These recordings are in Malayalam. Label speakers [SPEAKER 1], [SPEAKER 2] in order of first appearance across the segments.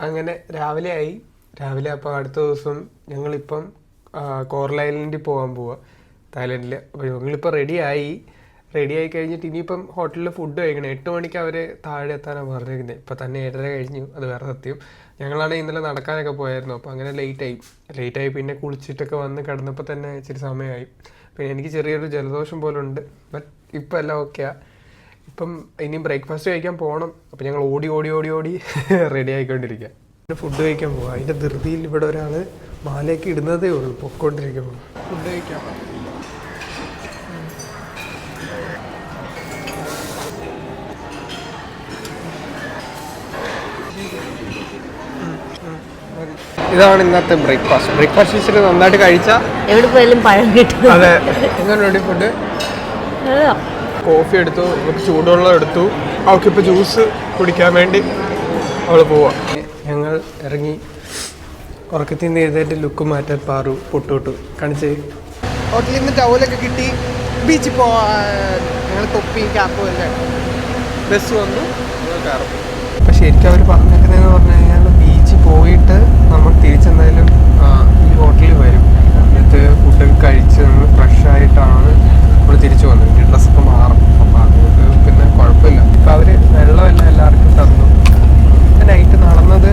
[SPEAKER 1] അങ്ങനെ രാവിലെ അപ്പോൾ അടുത്ത ദിവസം ഞങ്ങളിപ്പം കോറൽ ഐലൻഡിൽ പോകാൻ പോവുക, തായ്ലൻഡിൽ. അപ്പോൾ ഞങ്ങളിപ്പോൾ റെഡിയായി കഴിഞ്ഞിട്ട് ഇനിയിപ്പം ഹോട്ടലിൽ ഫുഡ് കഴിക്കണം. 8 മണിക്ക് അവർ താഴെ എത്താനാണ് പറഞ്ഞിരിക്കുന്നത്. ഇപ്പം തന്നെ 7:30 കഴിഞ്ഞു. അത് വേറെ സത്യം. ഞങ്ങളാണെങ്കിൽ ഇന്നലെ നടക്കാനൊക്കെ പോയായിരുന്നു. അപ്പോൾ അങ്ങനെ ലേറ്റായി പിന്നെ കുളിച്ചിട്ടൊക്കെ വന്ന് കിടന്നപ്പോൾ തന്നെ ഇച്ചിരി സമയമായി. പിന്നെ എനിക്ക് ചെറിയൊരു ജലദോഷം പോലെ ഉണ്ട്. ബട്ട് ഇപ്പം എല്ലാം ഓക്കെയാണ്. ഇപ്പം ഇനിയും ബ്രേക്ക്ഫാസ്റ്റ് കഴിക്കാൻ പോകണം. അപ്പോൾ ഞങ്ങൾ ഓടി റെഡി ആയിക്കൊണ്ടിരിക്കുക. ഫുഡ് കഴിക്കാൻ പോവാം. അതിൻ്റെ ധൃതിയിൽ ഇവിടെ ഒരാൾ മാലയൊക്കെ ഇടുന്നതേ ഉള്ളൂ, പൊക്കോണ്ടിരിക്കുമ്പോൾ. ഫുഡ് കഴിക്കാം. ഇതാണ് ഇന്നത്തെ ബ്രേക്ക്ഫാസ്റ്റ് ഇച്ചിരി നന്നായിട്ട് കഴിച്ചാൽ
[SPEAKER 2] എവിടെ പോയാലും പഴം കിട്ടും.
[SPEAKER 1] അതെ. എങ്ങനെയുണ്ട് ഫുഡ്? കോഫി എടുത്തു, നമുക്ക് ചൂടുവെള്ളം എടുത്തു. അവൾക്കിപ്പോൾ ജ്യൂസ് കുടിക്കാൻ വേണ്ടി അവൾ പോവാം. ഞങ്ങൾ ഇറങ്ങി. ഉറക്കത്തിൽ നിന്ന് എഴുന്നേറ്റ് ലുക്ക് മാറ്റാൻ പാറു പൊട്ടു കാണിച്ച്. ഹോട്ടലിൽ നിന്ന് ടവലൊക്കെ കിട്ടി. ബീച്ചിൽ പോവാൻ ഞങ്ങൾ തൊപ്പി ക്യാപ്പും എല്ലാം. ബസ് വന്നു, കയറും. അപ്പം ശരിക്കും അവർ പറഞ്ഞേക്കുന്നതെന്ന് പറഞ്ഞു കഴിഞ്ഞാൽ ബീച്ചിൽ പോയിട്ട് നമ്മൾ തിരിച്ചെന്തായാലും ഈ ഹോട്ടലിൽ വരും. എന്നിട്ട് ഫുഡൊക്കെ കഴിച്ച് നമ്മൾ ഫ്രഷായിട്ടാണ് നമ്മൾ തിരിച്ചു വന്നത്. ഇനി ഡ്രസ്സൊക്കെ മാറും. അപ്പം അതുകൊണ്ട് പിന്നെ കുഴപ്പമില്ല. ഇപ്പം അവർ വെള്ളമെല്ലാം എല്ലാവർക്കും തന്നു. നൈറ്റ് നടന്നത്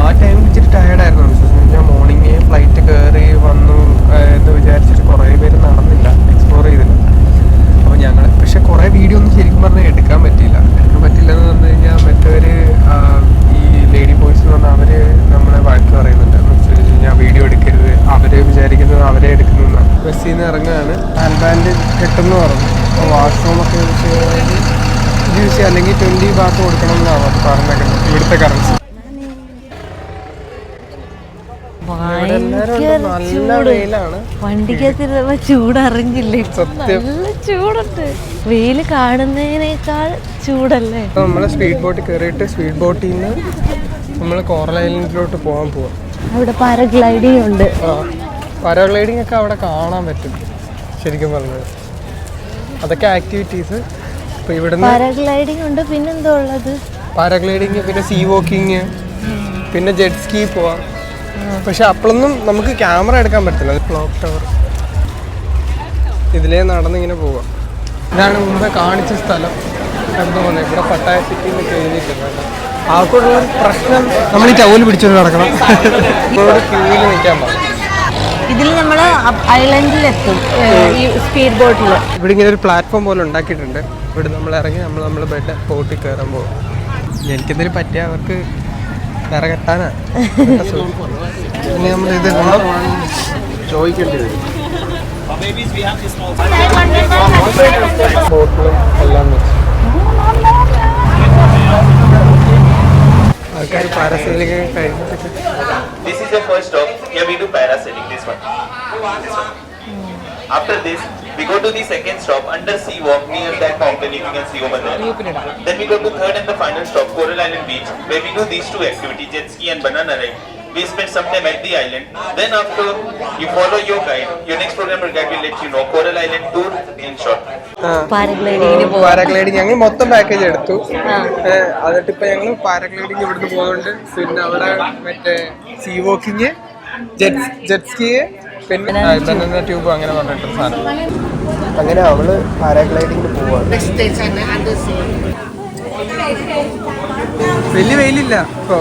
[SPEAKER 1] ആ ടൈമിൽ ഇച്ചിരി ടയേർഡായിരുന്നു. ഞാൻ മോർണിംഗ് ഫ്ലൈറ്റ് കയറി വന്നു എന്ന് വിചാരിച്ചിട്ട് കുറേ പേര് നടന്നില്ല, എക്സ്പ്ലോർ ചെയ്തില്ല. അപ്പോൾ ഞങ്ങൾ പക്ഷേ കുറേ വീഡിയോ ഒന്നും ശരിക്കും പറഞ്ഞാൽ എടുക്കാൻ പറ്റിയില്ല എന്ന് പറഞ്ഞു കഴിഞ്ഞാൽ മറ്റവർ ഈ ലേഡി ബോയ്സ് എന്ന് പറഞ്ഞാൽ അവർ നമ്മളെ വഴക്ക് പറയുന്നുണ്ട്. എന്ന് വെച്ച് കഴിഞ്ഞാൽ വീഡിയോ എടുക്കരുത്, അവർ വിചാരിക്കുന്നത് അവരെ എടുക്കുന്നതാണ്. ബസ്സിൽ നിന്ന് ഇറങ്ങുകയാണ്. ഹാൻഡ് ബാൻഡ് കെട്ടെന്ന് പറഞ്ഞു. അപ്പോൾ വാഷ്റൂമൊക്കെ യൂസ് ചെയ്യാൻ അല്ലെങ്കിൽ 20 ബാത്ത് കൊടുക്കണം എന്നാണ് അത് പറഞ്ഞേക്കുന്നത്, ഇവിടുത്തെ കറൻസി. നല്ല വെയിലാണ്.
[SPEAKER 2] വണ്ടിക്കകത്ത് ചൂടറിഞ്ഞില്ലേ? നല്ല ചൂടുണ്ട്. വെയിൽ കാണുന്നതിനേക്കാൾ ചൂടല്ലേ.
[SPEAKER 1] നമ്മള് സ്പീഡ് ബോട്ടിൽ കയറിയിട്ട് സ്പീഡ് ബോട്ടിൽ നിന്ന് നമ്മൾ കോറൽ ഐലൻഡിലോട്ട് പോവാം.
[SPEAKER 2] അവിടെ പാരഗ്ലൈഡിങ് ഉണ്ട്.
[SPEAKER 1] പാരാഗ്ലൈഡിങ് ഒക്കെ അവിടെ കാണാൻ പറ്റും ശരിക്കും പറഞ്ഞത്. അതൊക്കെ ആക്ടിവിറ്റീസ്. ഇപ്പൊ ഇവിടെ
[SPEAKER 2] പാരാഗ്ലൈഡിങ് ഉണ്ട്. പിന്നെന്തോ ഉള്ളത്?
[SPEAKER 1] പാരാഗ്ലൈഡിങ്, പിന്നെ സീ വോക്കിങ്, പിന്നെ ജെറ്റ് സ്കീ പോവാം. പക്ഷെ അപ്പോഴൊന്നും നമുക്ക് ക്യാമറ എടുക്കാൻ പറ്റില്ല. ക്ലോക്ക് ടവർ ഇതിലേ നടന്നിങ്ങനെ പോവാം. ഇതാണ് മുമ്പേ കാണിച്ച സ്ഥലം. നടന്നു പോകുന്നത്. ഇവിടെ പട്ടായ സിറ്റി എന്നൊക്കെ എഴുതിയിട്ടുണ്ട്. ആൾക്കുള്ള പ്രശ്നം നമ്മൾ ഈ ടൗല് പിടിച്ചോണ്ട് നടക്കണം. ഇവിടെ ക്യൂവിൽ നിൽക്കാൻ പാടില്ല.
[SPEAKER 2] ഇതിൽ നമ്മൾ ഐലൻഡിലെത്തും ഈ സ്പീഡ് ബോട്ടിൽ.
[SPEAKER 1] ഇവിടെ ഇങ്ങനെ ഒരു പ്ലാറ്റ്ഫോം പോലെ ഉണ്ടാക്കിയിട്ടുണ്ട്. ഇവിടെ നമ്മൾ ഇറങ്ങി നമ്മൾ ബോട്ടിൽ കയറാൻ പോകും. എനിക്കെന്തെങ്കിലും പറ്റിയ അവർക്ക് വേറെ കെട്ടാനാ. ഇനി നമ്മൾ ഇത് ചോദിക്കേണ്ടി വരും. ബോട്ടിലും എല്ലാം വെച്ച് ആൾക്കാർ പാരാസൈലിംഗ് കഴിഞ്ഞിട്ട്.
[SPEAKER 3] This is the first stop. Here we do parasailing. This one. After this, we go to the second stop under Sea Walk near that mountain. If you can see over there. Then we go to third and the final stop, Coral Island Beach, where we do these two activities: jet ski and banana ride. We spend some time at the island. Then after you follow your guide, your next program guide will let you know Coral Island tour in short.
[SPEAKER 1] Paragliding ഞങ്ങൾ മൊത്തം പാക്കേജ് എടുത്തു. എന്നിട്ട് ഇപ്പൊ ഞങ്ങൾ പാരാഗ്ലൈഡിങ് ഇവിടുന്ന് പോകുന്നുണ്ട്. പിന്നെ അവിടെ മറ്റേ സീ വോക്കിങ്, ജെറ്റ് സ്കീ, പിന്നെ ബനാന ട്യൂബ് അങ്ങനെ പറഞ്ഞിട്ട് സാധനം. അങ്ങനെ അവള് പാരാഗ്ലൈഡിങ്ങിന് പോവാണ്. വലിയ വെയിലില്ല ഇപ്പൊ.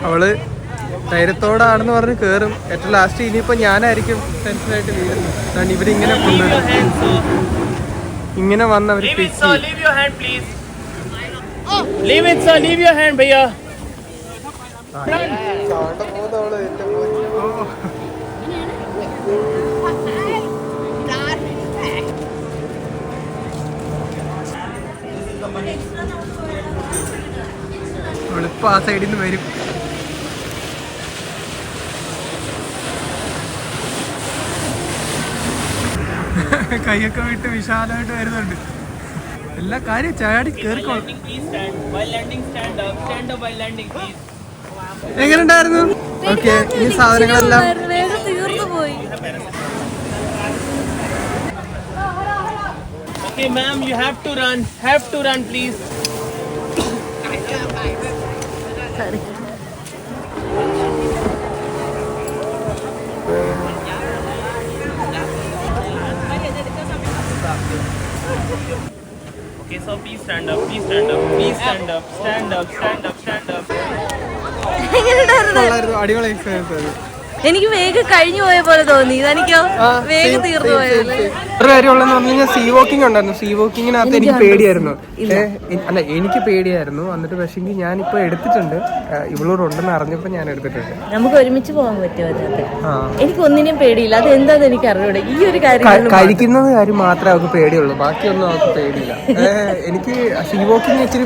[SPEAKER 1] അവള് ധൈര്യത്തോടാണെന്ന് പറഞ്ഞ് കേറും. ഏറ്റവും ലാസ്റ്റ് ഇനിയിപ്പോ ഞാനായിരിക്കും ടെൻഷനായിട്ട് വീഴുന്നത്. കാരണം ഇവരിങ്ങനെ ഇങ്ങനെ വന്നവര് അവളിപ്പോ ആ സൈഡിൽ നിന്ന് വരും. കൈയൊക്കെ വിട്ട് വിശാലമായിട്ട് വരുന്നുണ്ട്. എല്ലാ കാര്യം ചാടി കേറിക്കോളും. എങ്ങനെ ഉണ്ടായിരുന്നു? ഓക്കെ, ഈ സാധനങ്ങളെല്ലാം
[SPEAKER 4] Okay, ma'am, you have to run, please.
[SPEAKER 2] Sorry.
[SPEAKER 4] Okay, so please stand up, please stand up, please stand up, stand up, stand up, stand up.
[SPEAKER 1] അടിപൊളി എക്സ്പീരിയൻസ് ആയിരുന്നു.
[SPEAKER 2] എനിക്ക് വേഗം കഴിഞ്ഞു പോയ പോലെ തോന്നി. ഇതെനിക്കോ വേഗം തീർന്നു പോയത്.
[SPEAKER 1] ഒരു കാര്യമുള്ളതെന്ന് പറഞ്ഞു കഴിഞ്ഞാൽ സീ വോക്കിംഗ് ഉണ്ടായിരുന്നു. സീ വോക്കിങ്ങിനകത്ത് എനിക്ക് പേടിയായിരുന്നു. അല്ല എനിക്ക് പേടിയായിരുന്നു. എന്നിട്ട് പക്ഷേ ഞാനിപ്പോ എടുത്തിട്ടുണ്ട്. ഇവളോട് ഉണ്ടെന്ന് അറിഞ്ഞപ്പോ ഞാൻ എടുത്തിട്ടുണ്ട്.
[SPEAKER 2] നമുക്ക് ഒരുമിച്ച് പോകാൻ പറ്റുമോ അതിനകത്ത്? എനിക്ക് ഒന്നിനും പേടിയില്ല. അത് എന്താന്ന് എനിക്ക് അറിഞ്ഞൂടെ. ഈ ഒരു കാര്യം
[SPEAKER 1] കഴിക്കുന്നത് കാര്യം മാത്രമേ അവർക്ക് പേടിയുള്ളൂ, ബാക്കിയൊന്നും അവർക്ക് പേടിയില്ല. എനിക്ക് സീ വോക്കിംഗ് ഇച്ചിരി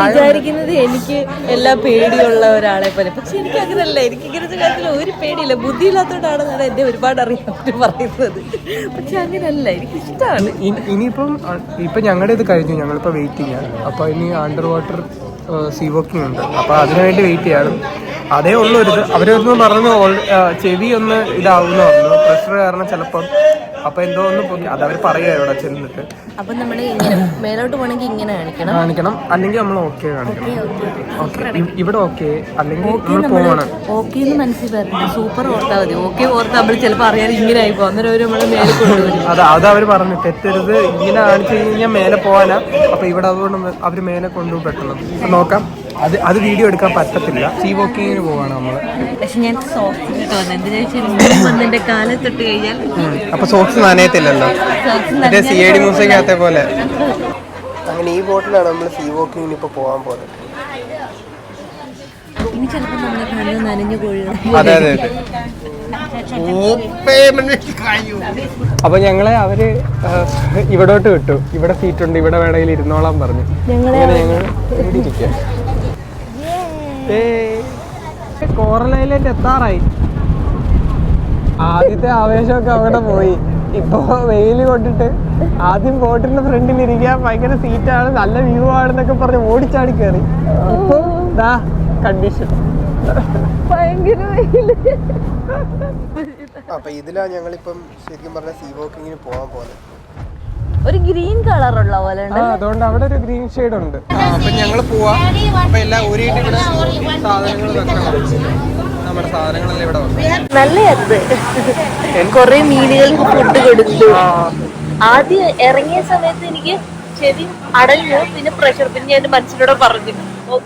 [SPEAKER 2] വിചാരിക്കുന്നത് എനിക്ക് എല്ലാ പേടിയുള്ള ഒരാളെ പോലെ. പക്ഷെ എനിക്ക് അങ്ങനല്ല. എനിക്ക് ഇങ്ങനത്തെ കാര്യത്തിൽ ഒരു പേടിയില്ല. ബുദ്ധിയില്ലാത്തോണ്ടാണ് ഞാൻ എന്നെ ഒരുപാട് അറിയാൻ പറയുന്നത്. പക്ഷെ അങ്ങനല്ല, എനിക്ക് ഇഷ്ടമാണ്.
[SPEAKER 1] ഇപ്പൊ ഞങ്ങളുടെ ഇത് കഴിഞ്ഞു, ഞങ്ങളിപ്പോ വെയിറ്റിംഗ് ആണ്. അപ്പൊ ഇനി അണ്ടർ വാട്ടർ സീ വോക്കിംഗ് ഉണ്ട്. അപ്പൊ അതിനുവേണ്ടി വെയിറ്റ് ചെയ്യണം. അതേ ഉള്ളൂ. അവരൊന്ന് പറഞ്ഞു ചെവി ഒന്ന് ഇതാവുന്ന പറഞ്ഞു, പ്രഷർ കാരണം ചിലപ്പം. അപ്പൊ എന്തോ ഒന്ന് അതവർ പറയുക ഇവിടെ ചെന്നിട്ട്.
[SPEAKER 2] അപ്പൊ നമ്മള് ഇങ്ങനെ മേലോട്ട് പോകണമെങ്കിൽ ഇങ്ങനെ കാണിക്കണം,
[SPEAKER 1] അല്ലെങ്കിൽ നമ്മൾ ഓക്കെ കാണിക്കണം. ഓക്കെ ഇവിടെ ഓക്കെ, അല്ലെങ്കിൽ നമ്മൾ പോകണം.
[SPEAKER 2] ഓക്കെ എന്ന് മനസ്സിൽ വരണം. സൂപ്പർ ഓർത്താൽ മതി. ഓക്കെ ഓർത്താൽ നമ്മൾ ചിലപ്പോൾ അറിയാതെ ഇങ്ങനെ ആയി പോകും. അന്നേരം നമ്മള് മേലെ കൊണ്ടുവരും.
[SPEAKER 1] അത് അവർ പറഞ്ഞു തെറ്റരുത്, ഇങ്ങനെ കാണിച്ചു കഴിഞ്ഞാൽ മേലെ പോകാനാ. അപ്പൊ ഇവിടെ അതുകൊണ്ട് അവര് മേലെ കൊണ്ടുപോയി പെട്ടെന്ന് നോക്കാം. അത് വീഡിയോ എടുക്കാൻ പറ്റത്തില്ല. സീ വോക്കിങ്ങിന് പോവാണ് നമ്മള്.
[SPEAKER 2] പക്ഷെ ഞാൻ സോക്സിന്റെ കാലത്തൊട്ട് കഴിഞ്ഞാൽ
[SPEAKER 1] അപ്പൊ സോക്സ് നനയത്തില്ലല്ലോ, മറ്റേ CID മ്യൂസിക്കകത്തെ പോലെ. അങ്ങനെ ഈ ബോട്ടിലാണ് നമ്മൾ സീ വോക്കിങ്ങിന് ഇപ്പൊ പോകാൻ പോകുന്നത്.
[SPEAKER 2] ഇനി ചിലപ്പോൾ നമ്മളെ കാണുന്ന നനഞ്ഞു കോഴികൾ.
[SPEAKER 1] അതെ അതെ അതെ. അപ്പൊ ഞങ്ങളെ അവര് ഇവിടോട്ട് വിട്ടു. ഇവിടെ സീറ്റ് ഉണ്ട്, ഇവിടെ വേണമെങ്കിൽ ഇരുന്നോളാൻ പറഞ്ഞു. ഞങ്ങൾ ഇവിടെ ഇരിക്കാം. കോറൽ ഐലൻഡ് എത്താറായി. ആദ്യത്തെ ആവേശമൊക്കെ അവിടെ പോയി. ഇപ്പൊ വെയിൽ കൊണ്ടിട്ട് ആദ്യം ബോട്ടിന്റെ ഫ്രണ്ടിൽ ഇരിക്കാൻ ഭയങ്കര സീറ്റാണ്, നല്ല വ്യൂ ആണെന്നൊക്കെ പറഞ്ഞ് ഓടിച്ചാടി കയറി. ഇപ്പൊ ദാ കണ്ടീഷൻ ഭയങ്കര വെയില്. അപ്പൊ ഇതിലാ ഞങ്ങളിപ്പം ശരിക്കും പറഞ്ഞ സീ വോക്കിങ്ങിന് പോകാൻ പോകുന്നത്.
[SPEAKER 2] ഒരു ഗ്രീൻ കളറുള്ള പോലെ
[SPEAKER 1] അതുകൊണ്ട് അവിടെ ഒരു ഗ്രീൻ ഷെയ്ഡ് ഉണ്ട്. അപ്പൊ ഞങ്ങൾ പോവാ. അപ്പൊ എല്ലാം ഊരിയിട്ട് ഇവിടെ സാധനങ്ങൾ വെക്കണം. നമ്മുടെ സാധനങ്ങളെല്ലാം ഇവിടെ വെക്കണം.
[SPEAKER 2] നല്ലത്. കൊറേ മീനുകൾക്ക് ഫുഡ് കൊടുത്തു. ആദ്യം ഇറങ്ങിയ സമയത്ത് എനിക്ക് ചെവി അടഞ്ഞു, പിന്നെ പ്രഷർ. പിന്നെ ഞാൻ എന്റെ മനസ്സിനോട് പറഞ്ഞു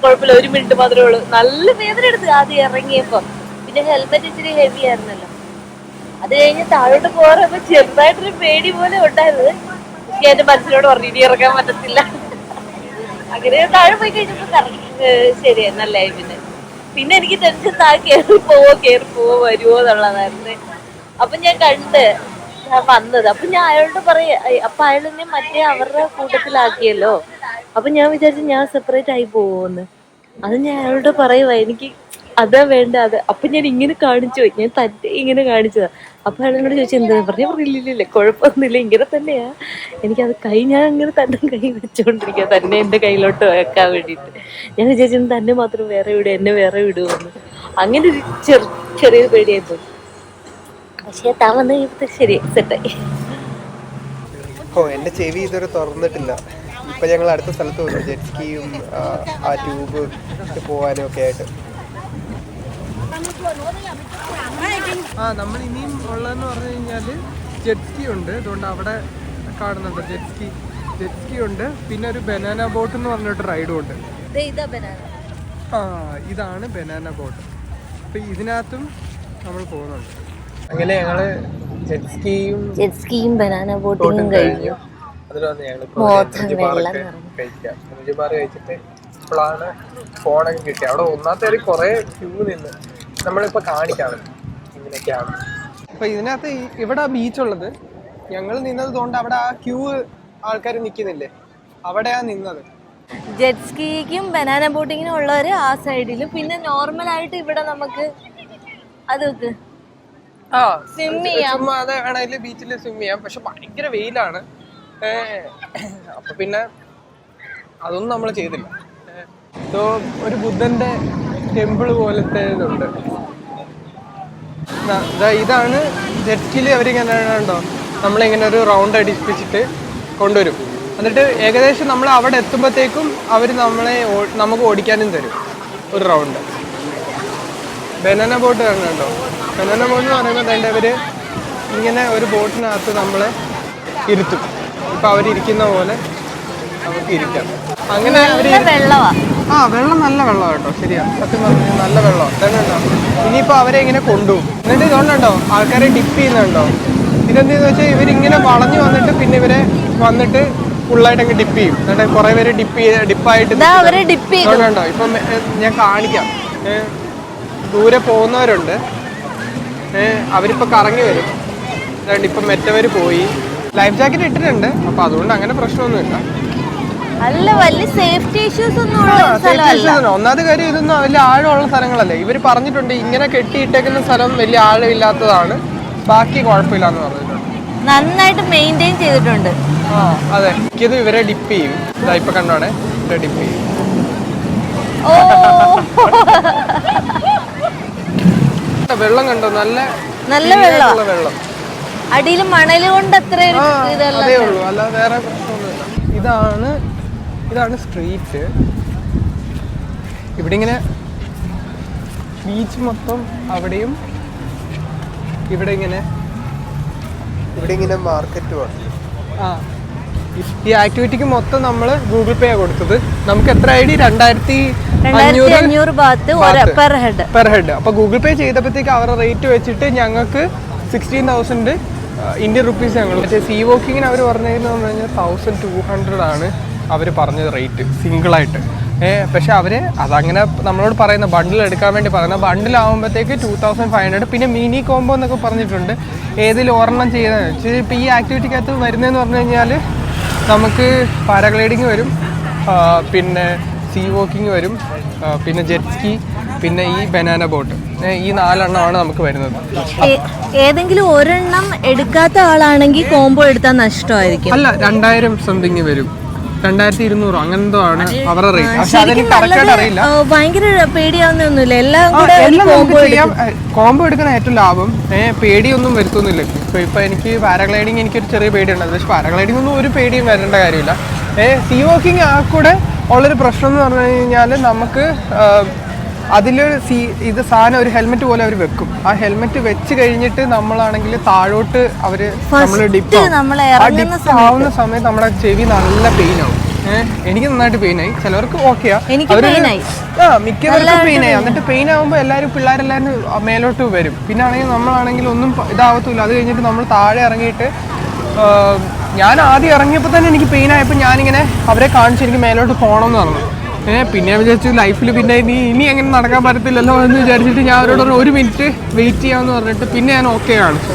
[SPEAKER 2] കുഴപ്പമില്ല, 1 മിനിറ്റ് മാത്രമേ ഉള്ളൂ. നല്ല വേദന എടുത്ത് ആദ്യം ഇറങ്ങിയപ്പോ. പിന്നെ ഹെൽമെറ്റ് ഇച്ചിരി ഹെവി ആയിരുന്നല്ലോ. അത് കഴിഞ്ഞ് താഴോട്ട് പോകാറപ്പോ ചെറുതായിട്ടൊരു പേടി പോലെ ഉണ്ടായിരുന്നു. ഞാൻ എന്റെ മനസ്സിനോട് പറഞ്ഞു ഇനി ഇറങ്ങാൻ പറ്റത്തില്ല. അങ്ങനെ താഴെ പോയി കഴിഞ്ഞപ്പോ ശരിയാ, നല്ലായി. പിന്നെ എനിക്ക് ടെൻഷൻ കയറി പോവോ വരുമോ എന്നുള്ളതായിരുന്നു. അപ്പൊ ഞാൻ വന്നത്. അപ്പൊ ഞാൻ അയാളോട് പറയാ. അപ്പൊ അയാളെന്നെ മറ്റേ അവരുടെ കൂട്ടത്തിലാക്കിയല്ലോ. അപ്പൊ ഞാൻ വിചാരിച്ചു ഞാൻ സെപ്പറേറ്റ് ആയി പോവോന്ന്. അത് ഞാൻ അയാളോട് പറയുവാ എനിക്ക് അതാ വേണ്ട അത്. അപ്പൊ ഞാൻ ഇങ്ങനെ കാണിച്ചു, ഞാൻ തന്നെ ഇങ്ങനെ കാണിച്ചതാ. അപ്പൊ അയാളോട് ചോദിച്ചു എന്താ പറഞ്ഞില്ലേ, കുഴപ്പമൊന്നുമില്ല, ഇങ്ങനെ തന്നെയാ. എനിക്കത് ഞാൻ അങ്ങനെ തന്നെ കൈ വെച്ചോണ്ടിരിക്കുക, തന്നെ എന്റെ കയ്യിലോട്ട് വെക്കാൻ വേണ്ടിയിട്ട്. ഞാൻ വിചാരിച്ചു തന്നെ മാത്രം വേറെ വിടും, എന്നെ വേറെ വിടുമെന്ന്. അങ്ങനെ ഒരു ചെറിയൊരു പേടിയായി പോയി. പക്ഷെ താൻ വന്ന് കഴിയുമ്പോ ശരി സെറ്റായി.
[SPEAKER 1] എന്റെ ചെവി ഇതുവരെ തുറന്നിട്ടില്ല. ഇപ്പൊ ഞങ്ങൾ അടുത്ത സ്ഥലത്ത് വന്നു, ജെറ്റ് സ്കീയും ആ ട്യൂബ് പോവാനും ഒക്കെ ആയിട്ട്. നമ്മൾ ഇനിയും ഉള്ളതെന്ന് പറഞ്ഞു കഴിഞ്ഞാല് ജെറ്റ് സ്കി ഉണ്ട്. അതുകൊണ്ട് അവിടെ കാണുന്നുണ്ട് ജെറ്റ് സ്കി ഉണ്ട്. പിന്നെ ഒരു ബനാന ബോട്ട് എന്ന് പറഞ്ഞിട്ട് റൈഡും ഉണ്ട്. ഇതാണ് ബനാന ബോട്ട്. അപ്പൊ ഇതിനകത്തും നമ്മൾ പോകുന്നുണ്ട്. അങ്ങനെ ഞങ്ങള് ജെറ്റ് സ്കീയും
[SPEAKER 2] ബനാന ബോട്ടിങ്ങും കഴിഞ്ഞു.
[SPEAKER 1] അതിലാണ് ഞങ്ങളിപ്പോ കഴിച്ചിട്ട് ഇപ്പോഴാണ് ഫോണൊക്കെ കിട്ടി. അവിടെ ഒന്നാമത്തെ കുറെ ക്യൂ നിന്ന് നമ്മളിപ്പോ കാണിക്കാണ് ഇങ്ങനെയൊക്കെയാണ്. അപ്പൊ ഇതിനകത്ത് ഇവിടെ ബീച്ചുള്ളത്. ഞങ്ങൾ നിന്നത് കൊണ്ട് അവിടെ ആ ക്യൂ ആൾക്കാർ നിൽക്കുന്നില്ലേ, അവിടെയാ നിന്നത്.
[SPEAKER 2] ജെറ്റ് സ്കീക്കും ബനാന ബോട്ടിങ്ങിനും ഉള്ളവര് ആ സൈഡിലും, പിന്നെ നോർമൽ ആയിട്ട് ഇവിടെ നമുക്ക് അതൊക്കെ സ്വിം ചെയ്യാം.
[SPEAKER 1] അത് വേണമെങ്കിൽ ബീച്ചിൽ സ്വിം ചെയ്യാം. പക്ഷെ ഭയങ്കര വെയിലാണ്. അപ്പൊ പിന്നെ അതൊന്നും നമ്മൾ ചെയ്തില്ല. ഒരു ബുദ്ധന്റെ ടെമ്പിൾ പോലത്തെ ഇതുണ്ട്. ഇതാണ് ജെറ്റ് സ്കീല് അവരിങ്ങനെ ഉണ്ടോ നമ്മളിങ്ങനെ ഒരു റൗണ്ട് അടിപ്പിച്ചിട്ട് കൊണ്ടുവരും. എന്നിട്ട് ഏകദേശം നമ്മൾ അവിടെ എത്തുമ്പോഴത്തേക്കും അവർ നമുക്ക് ഓടിക്കാനും തരും ഒരു റൗണ്ട്. ബനാന ബോട്ട് കാണുന്നുണ്ടോ? ബനാന ബോട്ട് എന്ന് പറയുമ്പോൾ തന്നെ അവർ ഇങ്ങനെ ഒരു ബോട്ടിനകത്ത് നമ്മളെ ഇരുത്തും. ഇപ്പം അവരിയ്ക്കുന്ന പോലെ നമുക്ക് ഇരിക്കാം. അങ്ങനെ വെള്ളം നല്ല വെള്ളമാണ് കേട്ടോ. ശരിയാ, സത്യം പറഞ്ഞു നല്ല വെള്ളമാണ്. ഇതുണ്ടോ, ഇനിയിപ്പോൾ അവരെ ഇങ്ങനെ കൊണ്ടുപോകും. എന്നിട്ട് ഇതുകൊണ്ടുണ്ടോ ആൾക്കാരെ ഡിപ്പ് ചെയ്യുന്നുണ്ടോ? ഇതെന്താന്ന് വെച്ചാൽ ഇവരിങ്ങനെ വളഞ്ഞു വന്നിട്ട് പിന്നെ ഇവരെ വന്നിട്ട് ഫുള്ളായിട്ട് അങ്ങ് ഡിപ്പ് ചെയ്യും. എന്നിട്ട് കുറേ പേര് ഡിപ്പായിട്ട് ഇതുകൊണ്ടുണ്ടോ. ഇപ്പം ഞാൻ കാണിക്കാം. ദൂരെ പോകുന്നവരുണ്ട്, അവരിപ്പോൾ കറങ്ങി വരും. അതുകൊണ്ട് ഇപ്പം മറ്റവർ പോയി. ലൈഫ് ജാക്കറ്റ് ഇട്ടിട്ടുണ്ട്, അപ്പം അതുകൊണ്ട് അങ്ങനെ പ്രശ്നമൊന്നുമില്ല. ഒന്നാമത്തെ കാര്യം ഇതൊന്നും വലിയ ആഴമുള്ള സ്ഥലങ്ങളല്ലേ. ഇവർ പറഞ്ഞിട്ടുണ്ട് ഇങ്ങനെ കെട്ടിയിട്ടേക്കുന്ന സ്ഥലം വലിയ ആഴമില്ലാത്തതാണ്, ബാക്കി കുഴപ്പമില്ലാന്ന് പറഞ്ഞിട്ടുണ്ട്.
[SPEAKER 2] നന്നായിട്ട് മെയിൻറ്റെയിൻ ചെയ്തിട്ടുണ്ട്.
[SPEAKER 1] അതെ, ഇത് ഇവരെ ഡിപ്പ് ചെയ്യും. ഇതാ ഇപ്പൊ കണ്ടോണേ, ഇവരെ ഡിപ്പ് ചെയ്യും. വെള്ളം കണ്ടോ, നല്ല വെള്ളം.
[SPEAKER 2] അടിയിൽ മണല് കൊണ്ട് അത്ര
[SPEAKER 1] അതേ ഉള്ളൂ, അല്ലാതെ വേറെ പ്രശ്നമൊന്നുമില്ല. ഇതാണ് സ്ട്രീറ്റ്. ഇവിടെ ഇങ്ങനെ ബീച്ച് മൊത്തം അവിടെയും ഇവിടെ ഇങ്ങനെ മാർക്കറ്റുമാണ്. ഈ ആക്ടിവിറ്റിക്ക് മൊത്തം നമ്മൾ ഗൂഗിൾ പേ കൊടുത്തത്. നമുക്ക് എത്ര ഐഡി 2500 പെർ ഹെഡ്. അപ്പൊ ഗൂഗിൾ പേ ചെയ്തപ്പോഴത്തേക്ക് അവരുടെ റേറ്റ് വെച്ചിട്ട് ഞങ്ങൾക്ക് 16,000 ഇന്ത്യൻ റുപ്പീസ് ഞങ്ങൾ. പക്ഷേ സീ വോക്കിങ്ങിന് അവർ പറഞ്ഞതെന്ന് പറഞ്ഞു കഴിഞ്ഞാൽ 1200 ആണ് അവർ പറഞ്ഞത് റേറ്റ് സിംഗിളായിട്ട്. പക്ഷെ അവർ അതങ്ങനെ നമ്മളോട് പറയുന്ന ബണ്ടിൽ എടുക്കാൻ വേണ്ടി പറയുന്ന ബണ്ടിലാവുമ്പോഴത്തേക്ക് 2500. പിന്നെ മിനി കോംബോ എന്നൊക്കെ പറഞ്ഞിട്ടുണ്ട്. ഏതിലും ഒരെണ്ണം ചെയ്യുന്നത്. ഇപ്പോൾ ഈ ആക്ടിവിറ്റിക്കകത്ത് വരുന്നതെന്ന് പറഞ്ഞു കഴിഞ്ഞാൽ നമുക്ക് പാരാഗ്ലൈഡിങ് വരും, പിന്നെ സീ വോക്കിംഗ് വരും, പിന്നെ ജെറ്റ് സ്കി, പിന്നെ ഈ ബനാന ബോട്ട്. ഈ 4 എണ്ണമാണ് നമുക്ക് വരുന്നത്.
[SPEAKER 2] ഏതെങ്കിലും ഒരെണ്ണം എടുക്കാത്ത ആളാണെങ്കിൽ കോംബോ എടുത്താൽ നഷ്ടമായിരിക്കും.
[SPEAKER 1] അല്ല, 2000 സംതിങ് വരും, 2200 അങ്ങനെന്തോ ആണ് അവരുടെ റേറ്റ്. പക്ഷെ അതെനിക്ക് കറക്റ്റായിട്ട് അറിയില്ല.
[SPEAKER 2] ഭയങ്കര പേടിയാവുന്നൊന്നുമില്ല, എല്ലാം
[SPEAKER 1] കോംബോ എടുക്കുന്ന ഏറ്റവും ലാഭം. പേടിയൊന്നും വരുത്തൊന്നുമില്ല. ഇപ്പൊ എനിക്ക് പാരാഗ്ലൈഡിങ് എനിക്കൊരു ചെറിയ പേടിയുണ്ടായിരുന്നു. പക്ഷെ പാരാഗ്ലൈഡിംഗ് ഒന്നും ഒരു പേടിയും വരേണ്ട കാര്യമില്ല. സീ വോക്കിംഗ് ആ കൂടെ ഉള്ളൊരു പ്രശ്നം എന്ന് പറഞ്ഞു കഴിഞ്ഞാൽ നമുക്ക് അതിലൊരു ഇത് സാധനം ഒരു ഹെൽമെറ്റ് പോലെ അവർ വെക്കും. ആ ഹെൽമെറ്റ് വെച്ച് കഴിഞ്ഞിട്ട് നമ്മളാണെങ്കിൽ താഴോട്ട് അവർ നമ്മൾ ഡിപ്പ് ആവുന്ന സമയത്ത് നമ്മുടെ ചെവി നല്ല പെയിൻ ആവും. എനിക്ക് നന്നായിട്ട് പെയിനായി, ചിലവർക്ക് ഓക്കെയാ, മിക്കവർക്കും പെയിനായി. എന്നിട്ട് പെയിൻ ആകുമ്പോൾ പിള്ളേരെല്ലാവരും മേലോട്ട് വരും. പിന്നെ ആണെങ്കിൽ നമ്മളാണെങ്കിൽ ഒന്നും ഇതാവത്തില്ല. അത് കഴിഞ്ഞിട്ട് നമ്മൾ താഴെ ഇറങ്ങിയിട്ട് ഞാൻ ആദ്യം ഇറങ്ങിയപ്പോൾ തന്നെ എനിക്ക് പെയിൻ ആയപ്പോൾ ഞാനിങ്ങനെ അവരെ കാണിച്ച് എനിക്ക് മേലോട്ട് പോകണമെന്ന് പറഞ്ഞു. പിന്നെ ഞാൻ വിചാരിച്ചു ലൈഫിൽ പിന്നെ ഇനി അങ്ങനെ നടക്കാൻ പറ്റത്തില്ലല്ലോ എന്ന് വിചാരിച്ചിട്ട് ഞാൻ അവരോട് 1 മിനിറ്റ് വെയിറ്റ് ചെയ്യാമെന്ന് പറഞ്ഞിട്ട് പിന്നെ ഞാൻ ഓക്കെ കാണിച്ചു.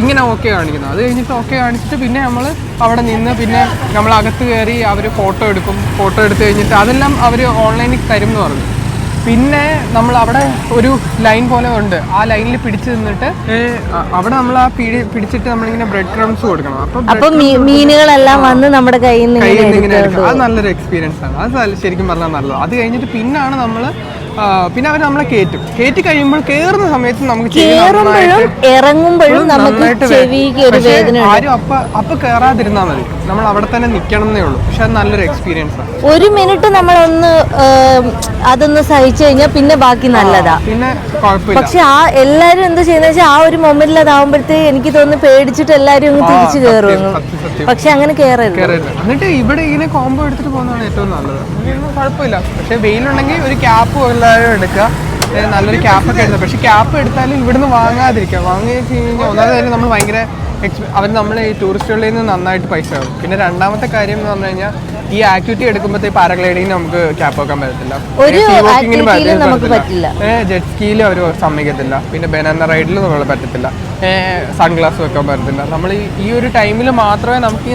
[SPEAKER 1] ഇങ്ങനെ ഓക്കെ കാണിക്കുന്നത്. അത് കഴിഞ്ഞിട്ട് ഓക്കെ കാണിച്ചിട്ട് പിന്നെ നമ്മൾ അവിടെ നിന്ന് പിന്നെ നമ്മൾ അകത്ത് കയറി അവർ ഫോട്ടോ എടുക്കും. ഫോട്ടോ എടുത്ത് കഴിഞ്ഞിട്ട് അതെല്ലാം അവർ ഓൺലൈനിൽ തരും എന്ന് പറഞ്ഞു. പിന്നെ നമ്മൾ അവിടെ ഒരു ലൈൻ പോലെ ഉണ്ട്. ആ ലൈനിൽ പിടിച്ചു നിന്നിട്ട് അവിടെ നമ്മൾ ആ പിടിച്ചിട്ട് നമ്മളിങ്ങനെ ബ്രെഡ് ക്രംസ് കൊടുക്കണം.
[SPEAKER 2] അപ്പൊ മീനുകളെല്ലാം വന്ന് നമ്മുടെ കയ്യിൽ നിന്ന്
[SPEAKER 1] ഇങ്ങനെ എടുക്കും. അത് നല്ലൊരു എക്സ്പീരിയൻസ് ആണ്. അത് ശരിക്കും പറഞ്ഞാൽ നല്ലത്. അത് കഴിഞ്ഞിട്ട് പിന്നാണ് നമ്മൾ പിന്നെ അവർ നമ്മളെ കയറ്റി കഴിയുമ്പോൾ കയറുന്ന സമയത്ത് നമുക്ക്
[SPEAKER 2] ഇറങ്ങുമ്പോഴും
[SPEAKER 1] ആരും അപ്പൊ കയറാതിരുന്നാൽ മതി. നമ്മൾ അവിടെ തന്നെ നിൽക്കണം എന്നേ ഉള്ളൂ. പക്ഷെ അത് നല്ലൊരു എക്സ്പീരിയൻസ് ആണ്.
[SPEAKER 2] 1 മിനിറ്റ് നമ്മളൊന്ന് അതൊന്ന് സഹിച്ചു കഴിഞ്ഞാൽ പിന്നെ ബാക്കി നല്ലതാ,
[SPEAKER 1] പിന്നെ കുഴപ്പമില്ല.
[SPEAKER 2] പക്ഷെ എല്ലാരും എന്താ ചെയ്യുന്ന വെച്ചാൽ ആ ഒരു മൊമെന്റിൽ അതാവുമ്പോഴത്തേക്ക് എനിക്ക് തോന്നുന്നു പേടിച്ചിട്ട് എല്ലാരും ഒന്ന് തിരിച്ചു കയറുന്നു. പക്ഷെ അങ്ങനെ കയറരുത്.
[SPEAKER 1] എന്നിട്ട് ഇവിടെ ഇങ്ങനെ കോംബോ എടുത്തിട്ട് പോകുന്നതാണ് ഏറ്റവും നല്ലത്. കുഴപ്പമില്ല. പക്ഷെ വെയിലുണ്ടെങ്കിൽ ഒരു ക്യാപ്പ് എല്ലാവരും എടുക്കുക. നല്ലൊരു ക്യാപ്പൊക്കെ എടുക്കുക. പക്ഷെ ക്യാപ്പ് എടുത്താലും ഇവിടുന്ന് വാങ്ങാതിരിക്കുക. വാങ്ങി കഴിഞ്ഞാൽ ഒന്നാമത്തെ കാര്യം നമ്മൾ ഭയങ്കര അവർ നമ്മൾ ഈ ടൂറിസ്റ്റുകളിൽ നിന്ന് നന്നായിട്ട് പൈസ ആകും. പിന്നെ രണ്ടാമത്തെ കാര്യം എന്ന് പറഞ്ഞു കഴിഞ്ഞാൽ ഈ ആക്ടിവിറ്റി എടുക്കുമ്പോഴത്തേക്ക് പാരാഗ്ലൈഡിങ്ങിന് നമുക്ക് ക്യാപ്പ് വെക്കാൻ പറ്റത്തില്ല, ജെറ്റ് സ്കീയിൽ അവർ സമ്മതിക്കത്തില്ല, പിന്നെ ബനാന റൈഡിൽ നമ്മൾ പറ്റത്തില്ല, സൺഗ്ലാസ് വെക്കാൻ പറ്റത്തില്ല. നമ്മൾ ഈ ഒരു ടൈമിൽ മാത്രമേ നമുക്ക്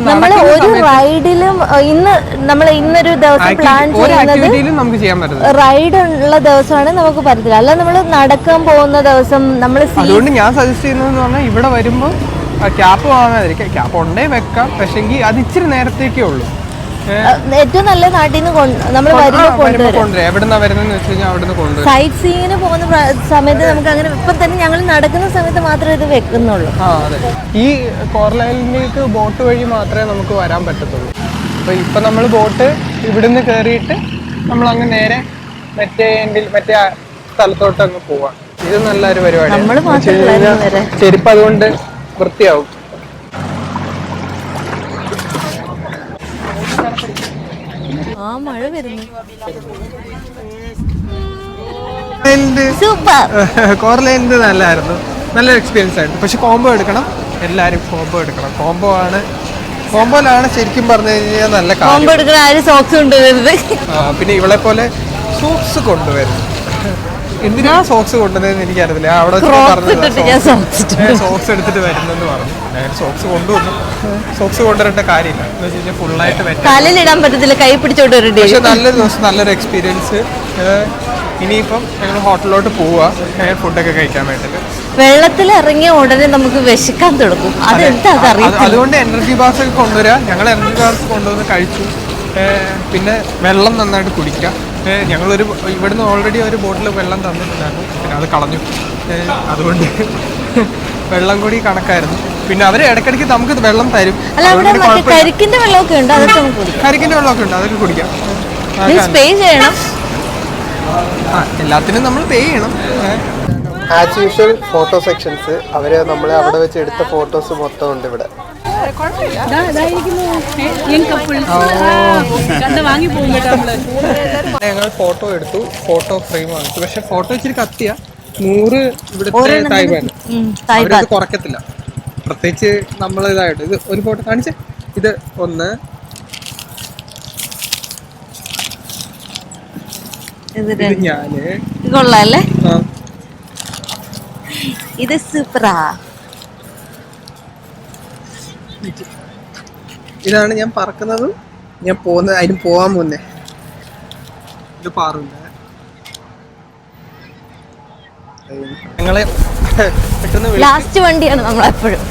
[SPEAKER 2] ഇന്നൊരു ദിവസം പ്ലാൻ
[SPEAKER 1] ആക്ടിവിറ്റിയിലും നമുക്ക് ചെയ്യാൻ പറ്റത്തില്ല.
[SPEAKER 2] റൈഡ് ഉള്ള ദിവസമാണ് നമുക്ക് പറ്റത്തില്ല. അല്ല നമ്മൾ നടക്കാൻ പോകുന്ന ദിവസം നമ്മൾ
[SPEAKER 1] അതുകൊണ്ട് ഞാൻ സജസ്റ്റ് ചെയ്യുന്നതെന്ന് പറഞ്ഞാൽ ഇവിടെ വരുമ്പോൾ ക്യാപ്പ് വാങ്ങാതിരിക്കാം. ക്യാപ്പ് ഉണ്ടേ വെക്കാം, പക്ഷെങ്കിൽ അത് ഇച്ചിരി നേരത്തേക്കേ ഉള്ളൂ.
[SPEAKER 2] ഏറ്റവും നല്ല നാട്ടിൽ നിന്ന് നമ്മൾ വരുമ്പോൾ കൊണ്ടുവരാം.
[SPEAKER 1] കൊണ്ടുവരാം. എവിടുന്നാ വരുന്നതെന്ന് വെച്ച് കഴിഞ്ഞാൽ അവിടുന്ന് കൊണ്ടുവരും.
[SPEAKER 2] സൈറ്റ് സീയിങ്ങിന് പോകുന്ന സമയത്ത് നമുക്ക് അങ്ങനെ ഇപ്പം തന്നെ ഞങ്ങൾ നടക്കുന്ന സമയത്ത് മാത്രമേ ഇത് വെക്കുന്നുള്ളൂ.
[SPEAKER 1] ആ അതെ. ഈ കോറലൈനിലേക്ക് ബോട്ട് വഴി മാത്രമേ നമുക്ക് വരാൻ പറ്റത്തുള്ളൂ. അപ്പോൾ ഇപ്പം നമ്മൾ ബോട്ട് ഇവിടുന്ന് കയറിയിട്ട് നമ്മളങ്ങ് നേരെ മറ്റേ സ്ഥലത്തോട്ട് അങ്ങ് പോവാം. ഇത് നല്ലൊരു പരിപാടിയാണ്. ചെരുപ്പ് അതുകൊണ്ട് വൃത്തിയാവും.
[SPEAKER 2] ആ മഴ വരുന്നു.
[SPEAKER 1] കോറലൈൻഡ് നല്ലതായിരുന്നു, നല്ലൊരു എക്സ്പീരിയൻസ് ആയിരുന്നു. പക്ഷെ കോംബോ എടുക്കണം, എല്ലാവരും കോംബോ എടുക്കണം. കോംബോയിലാണ് ശരിക്കും പറഞ്ഞു കഴിഞ്ഞാൽ നല്ല
[SPEAKER 2] കോംബോ എടുക്കുന്ന ആരും സോക്സ് കൊണ്ടുവരുന്നത്.
[SPEAKER 1] പിന്നെ ഇവളെ പോലെ സോക്സ് കൊണ്ടുവരും. എന്തിനാ സോക്സ് കൊണ്ടുവന്നതെന്ന് എനിക്കറിയില്ല. അവിടെ സോക്സ് എടുത്തിട്ട് വരുന്നെന്ന് പറഞ്ഞു. സോക്സ് കൊണ്ടുവന്നു. സോക്സ് കൊണ്ടുവരേണ്ട കാര്യമില്ല എന്ന് വെച്ച് കഴിഞ്ഞാൽ ഫുള്ളായിട്ട്
[SPEAKER 2] കാലിലിടാൻ പറ്റത്തില്ല, കൈ പിടിച്ചോണ്ട് വരേണ്ടി.
[SPEAKER 1] പക്ഷെ നല്ലൊരു ദിവസം, നല്ലൊരു എക്സ്പീരിയൻസ്. ഇനിയിപ്പം ഞങ്ങൾ ഹോട്ടലിലോട്ട് പോവുക ഫുഡൊക്കെ കഴിക്കാൻ വേണ്ടിയിട്ട്.
[SPEAKER 2] വെള്ളത്തിൽ ഇറങ്ങിയ ഉടനെ നമുക്ക് വിശക്കാൻ തുടങ്ങും.
[SPEAKER 1] അതുകൊണ്ട് എനർജി ബാർസ് ഒക്കെ കൊണ്ടുവരിക. ഞങ്ങൾ എനർജി ബാർസ് കൊണ്ടുവന്ന് കഴിച്ചു. പിന്നെ വെള്ളം നന്നായിട്ട് കുടിക്കുക. ഞങ്ങളൊരു ഇവിടുന്ന് ഓൾറെഡി ഒരു ബോട്ടിൽ വെള്ളം തന്നിട്ടുണ്ടായിരുന്നു, പിന്നെ അത് കളഞ്ഞു. അതുകൊണ്ട് വെള്ളം കൂടി കണക്കായിരുന്നു. പിന്നെ അവർ ഇടയ്ക്കിടയ്ക്ക് നമുക്ക് വെള്ളം തരും.
[SPEAKER 2] കരിക്കിന്റെ വെള്ളമൊക്കെ ഉണ്ട്, അതൊക്കെ
[SPEAKER 1] അതൊക്കെ കുടിക്കാം.
[SPEAKER 2] പേ ചെയ്യണം.
[SPEAKER 1] എല്ലാത്തിനും നമ്മൾ പേ ചെയ്യണം. As usual photo sections. അവര് നമ്മളെ അവിടെ വെച്ച് എടുത്ത ഫോട്ടോസ് മൊത്തം ഉണ്ട് ഇവിടെ. ഞങ്ങൾ ഫോട്ടോ എടുത്തു, ഫോട്ടോ ഫ്രെയിം വാങ്ങിച്ചു. പക്ഷെ ഫോട്ടോ ഇച്ചിരി കത്തിയ 100 ഇവിടുത്തെ തായ്വാൻ അവരത് കുറയ്ക്കത്തില്ല. പ്രത്യേകിച്ച് നമ്മൾ ഇതായിട്ട് ഇത് ഒരു ഫോട്ടോ കാണിച്ചേ. ഇത് ഒന്ന്, ഇത് ഞാന്.
[SPEAKER 2] കൊള്ളാല്ലേ? ഇത് സൂപ്പറാ.
[SPEAKER 1] ഇതാണ് ഞാൻ പറക്കുന്നതും ഞാൻ പോകുന്നത്, അതിന് പോവാൻ മുന്നേ. ഇത് പാറില്ല. ഞങ്ങളെ പെട്ടെന്ന്
[SPEAKER 2] ലാസ്റ്റ് വണ്ടിയാണ് നമ്മളെപ്പോഴും.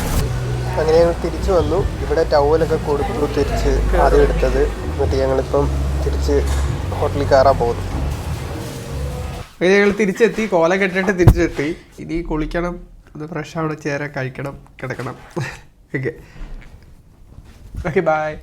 [SPEAKER 1] അങ്ങനെ ഞങ്ങൾ തിരിച്ചു വന്നു. ഇവിടെ ടവലൊക്കെ കൊടുത്തു തിരിച്ച് ആദ്യം എടുത്തത്. എന്നിട്ട് ഞങ്ങളിപ്പം തിരിച്ച് ഹോട്ടലിൽ കയറാൻ പോകുന്നു. ഞങ്ങൾ തിരിച്ചെത്തി, കോല കെട്ടിട്ട് തിരിച്ചെത്തി. ഇനി കുളിക്കണം, ഇത് ഫ്രഷ് അവിടെ ചേരാൻ കഴിക്കണം, കിടക്കണം. Okay bye.